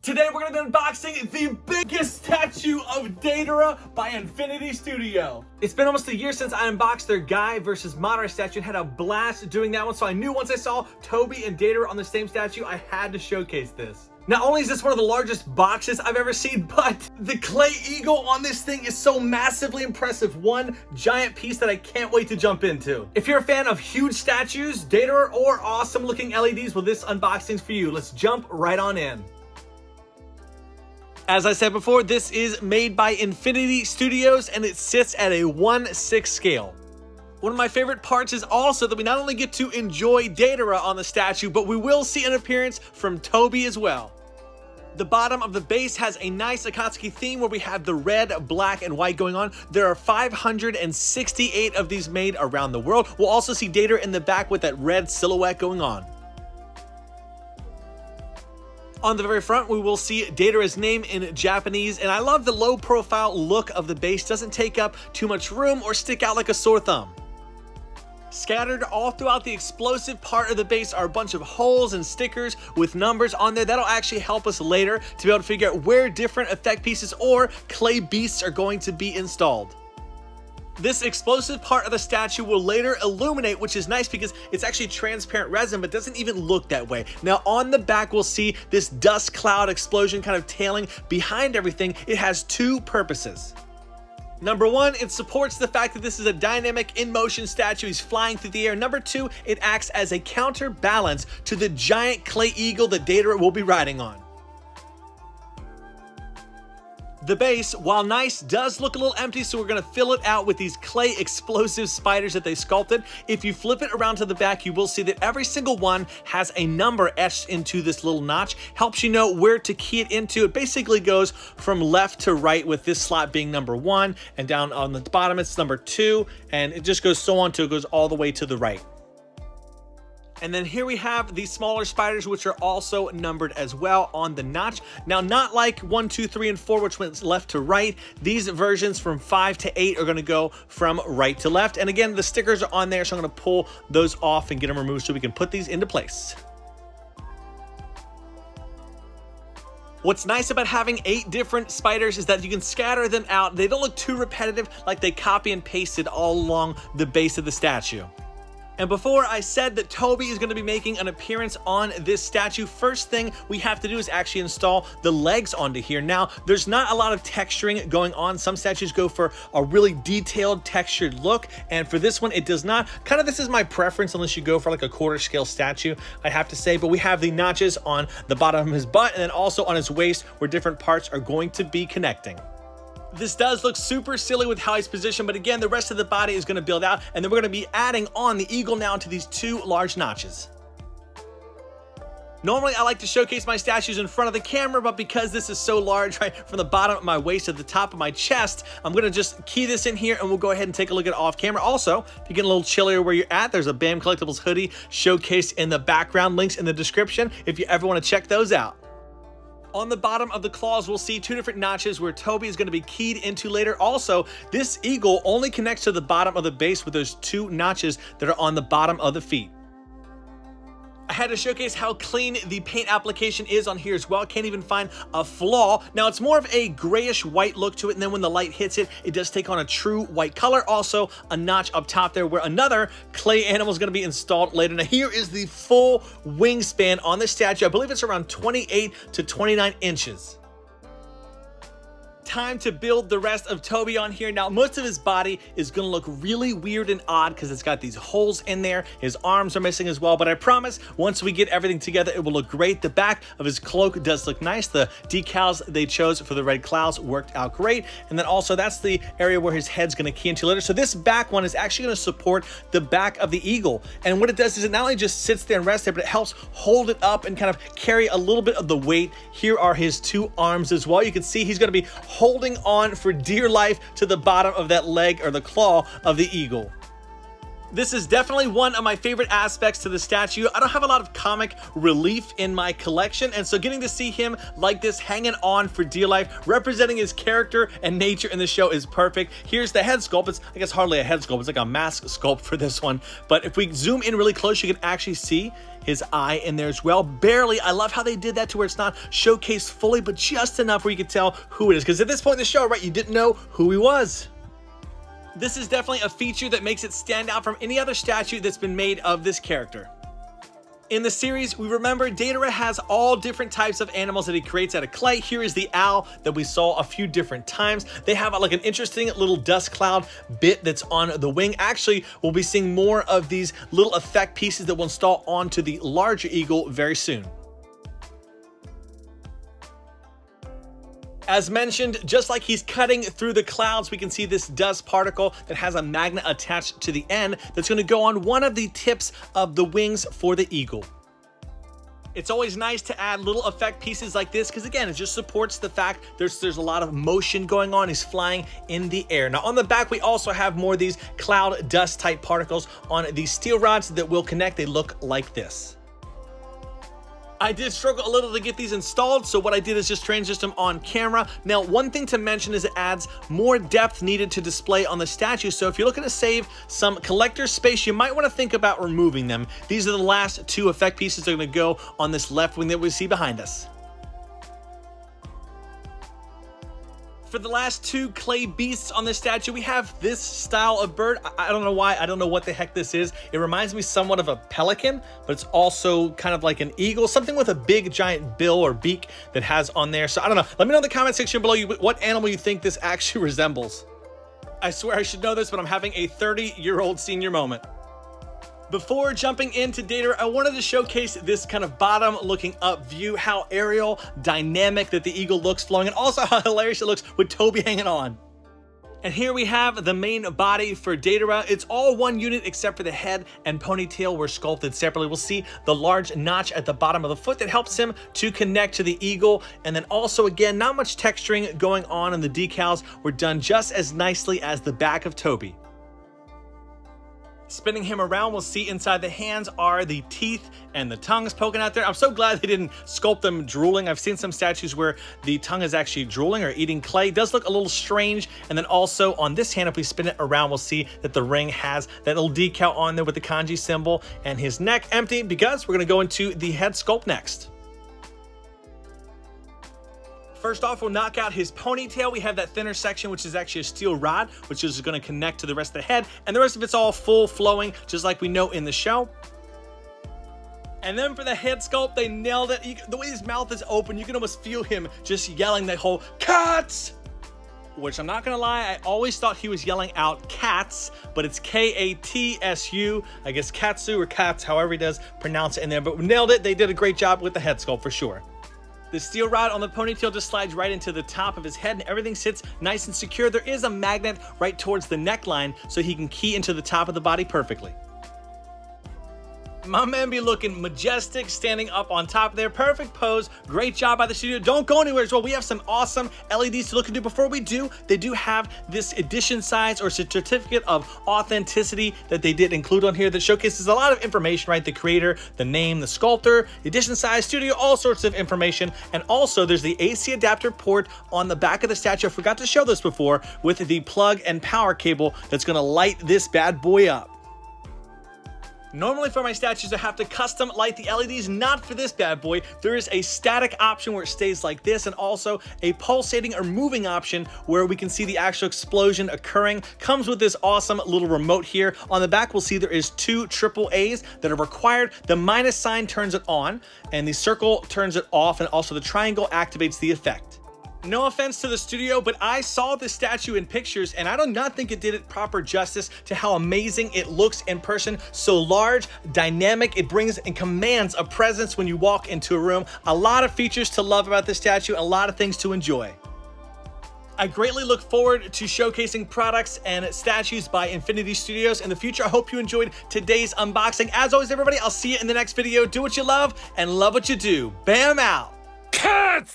Today we're going to be unboxing the biggest statue of Deidara by Infinity Studio. It's been almost a year since I unboxed their Guy versus Madara statue and had a blast doing that one, so I knew once I saw Tobi and Deidara on the same statue, I had to showcase this. Not only is this one of the largest boxes I've ever seen, but the clay eagle on this thing is so massively impressive. One giant piece that I can't wait to jump into. If you're a fan of huge statues, Deidara, or awesome looking LEDs, well, this unboxing's for you. Let's jump right on in. As I said before, this is made by Infinity Studios and it sits at a 1/6 scale. One of my favorite parts is also that we not only get to enjoy Deidara on the statue, but we will see an appearance from Tobi as well. The bottom of the base has a nice Akatsuki theme where we have the red, black, and white going on. There are 568 of these made around the world. We'll also see Deidara in the back with that red silhouette going on. On the very front, we will see Deidara's name in Japanese, and I love the low profile look of the base. Doesn't take up too much room or stick out like a sore thumb. Scattered all throughout the explosive part of the base are a bunch of holes and stickers with numbers on there. That'll actually help us later to be able to figure out where different effect pieces or clay beasts are going to be installed. This explosive part of the statue will later illuminate, which is nice because it's actually transparent resin, but doesn't even look that way. Now on the back, we'll see this dust cloud explosion kind of tailing behind everything. It has two purposes. Number one, it supports the fact that this is a dynamic in-motion statue. He's flying through the air. Number two, it acts as a counterbalance to the giant clay eagle that Deidara will be riding on. The base, while nice, does look a little empty, so we're going to fill it out with these clay explosive spiders that they sculpted. If you flip it around to the back, you will see that every single one has a number etched into this little notch. Helps you know where to key it into. It basically goes from left to right, with this slot being number 1, and down on the bottom it's number 2, and it just goes so on till it goes all the way to the right. And then here we have these smaller spiders, which are also numbered as well on the notch. Now, not like 1, 2, 3, and 4, which went left to right. These versions from 5 to 8 are going to go from right to left. And again, the stickers are on there, so I'm going to pull those off and get them removed so we can put these into place. What's nice about having 8 different spiders is that you can scatter them out. They don't look too repetitive, like they copy and pasted all along the base of the statue. And before I said that Tobi is going to be making an appearance on this statue, first thing we have to do is actually install the legs onto here. Now, there's not a lot of texturing going on. Some statues go for a really detailed textured look, and for this one, it does not. Kind of this is my preference, unless you go for like a quarter scale statue, I have to say. But we have the notches on the bottom of his butt and then also on his waist where different parts are going to be connecting. This does look super silly with how he's positioned, but again, the rest of the body is going to build out, and then we're going to be adding on the eagle now to these 2 large notches. Normally, I like to showcase my statues in front of the camera, but because this is so large, right from the bottom of my waist to the top of my chest, I'm going to just key this in here, and we'll go ahead and take a look at it off camera. Also, if you get a little chillier where you're at, there's a BAM Collectibles hoodie showcased in the background, links in the description if you ever want to check those out. On the bottom of the claws, we'll see 2 different notches where Tobi is going to be keyed into later. Also, this eagle only connects to the bottom of the base with those 2 notches that are on the bottom of the feet. I had to showcase how clean the paint application is on here as well. Can't even find a flaw. Now, it's more of a grayish white look to it, and then when the light hits it, it does take on a true white color. Also, a notch up top there where another clay animal is going to be installed later. Now, here is the full wingspan on the statue. I believe it's around 28 to 29 inches. Time to build the rest of Tobi on here. Now, most of his body is going to look really weird and odd because it's got these holes in there. His arms are missing as well, but I promise once we get everything together, it will look great. The back of his cloak does look nice. The decals they chose for the red clouds worked out great. And then also that's the area where his head's going to key into later. So this back one is actually going to support the back of the eagle. And what it does is it not only just sits there and rests there, but it helps hold it up and kind of carry a little bit of the weight. Here are his 2 arms as well. You can see he's going to be holding on for dear life to the bottom of that leg or the claw of the eagle. This is definitely one of my favorite aspects to the statue. I don't have a lot of comic relief in my collection, and so getting to see him like this hanging on for dear life, representing his character and nature in the show is perfect. Here's the head sculpt. It's, I guess, hardly a head sculpt. It's like a mask sculpt for this one. But if we zoom in really close, you can actually see his eye in there as well. Barely. I love how they did that to where it's not showcased fully, but just enough where you can tell who it is. Because at this point in the show, right, you didn't know who he was. This is definitely a feature that makes it stand out from any other statue that's been made of this character. In the series, we remember Deidara has all different types of animals that he creates out of clay. Here is the owl that we saw a few different times. They have like an interesting little dust cloud bit that's on the wing. Actually, we'll be seeing more of these little effect pieces that will install onto the larger eagle very soon. As mentioned, just like he's cutting through the clouds, we can see this dust particle that has a magnet attached to the end that's going to go on one of the tips of the wings for the eagle. It's always nice to add little effect pieces like this because, again, it just supports the fact there's a lot of motion going on. He's flying in the air. Now, on the back, we also have more of these cloud dust type particles on these steel rods that will connect. They look like this. I did struggle a little to get these installed, so what I did is just transition them on camera. Now, one thing to mention is it adds more depth needed to display on the statue, so if you're looking to save some collector space, you might want to think about removing them. These are the last two effect pieces that are going to go on this left wing that we see behind us. For the last two clay beasts on this statue, we have this style of bird. I don't know why. I don't know what the heck this is. It reminds me somewhat of a pelican, but it's also kind of like an eagle, something with a big giant bill or beak that has on there. So I don't know. Let me know in the comment section below what animal you think this actually resembles. I swear I should know this, but I'm having a 30-year-old senior moment. Before jumping into Deidara, I wanted to showcase this kind of bottom looking up view, how aerial, dynamic that the eagle looks flowing, and also how hilarious it looks with Tobi hanging on. And here we have the main body for Deidara. It's all one unit except for the head and ponytail were sculpted separately. We'll see the large notch at the bottom of the foot that helps him to connect to the eagle. And then also, again, not much texturing going on, and the decals were done just as nicely as the back of Tobi. Spinning him around, we'll see inside the hands are the teeth and the tongues poking out there. I'm so glad they didn't sculpt them drooling. I've seen some statues where the tongue is actually drooling or eating clay. It does look a little strange. And then also on this hand, if we spin it around, we'll see that the ring has that little decal on there with the kanji symbol, and his neck empty because we're going to go into the head sculpt next. First off, we'll knock out his ponytail. We have that thinner section, which is actually a steel rod, which is going to connect to the rest of the head. And the rest of it's all full flowing, just like we know in the show. And then for the head sculpt, they nailed it. The way his mouth is open, you can almost feel him just yelling that whole "Cats!" Which I'm not going to lie, I always thought he was yelling out cats, but it's K-A-T-S-U. I guess katsu or cats, however he does pronounce it in there. But we nailed it. They did a great job with the head sculpt for sure. The steel rod on the ponytail just slides right into the top of his head, and everything sits nice and secure. There is a magnet right towards the neckline so he can key into the top of the body perfectly. My man be looking majestic, standing up on top there. Perfect pose. Great job by the studio. Don't go anywhere as well. We have some awesome LEDs to look into. Before we do, they do have this edition size or certificate of authenticity that they did include on here that showcases a lot of information, right? The creator, the name, the sculptor, the edition size, studio, all sorts of information. And also there's the AC adapter port on the back of the statue. I forgot to show this before, with the plug and power cable that's going to light this bad boy up. Normally for my statues, I have to custom light the LEDs, not for this bad boy. There is a static option where it stays like this, and also a pulsating or moving option where we can see the actual explosion occurring. Comes with this awesome little remote here. On the back, we'll see there is two AAAs that are required. The minus sign turns it on, and the circle turns it off, and also the triangle activates the effect. No offense to the studio, but I saw this statue in pictures and I do not think it did it proper justice to how amazing it looks in person. So large, dynamic, it brings and commands a presence when you walk into a room. A lot of features to love about this statue, a lot of things to enjoy. I greatly look forward to showcasing products and statues by Infinity Studios in the future. I hope you enjoyed today's unboxing. As always, everybody, I'll see you in the next video. Do what you love and love what you do. Bam out. Cats!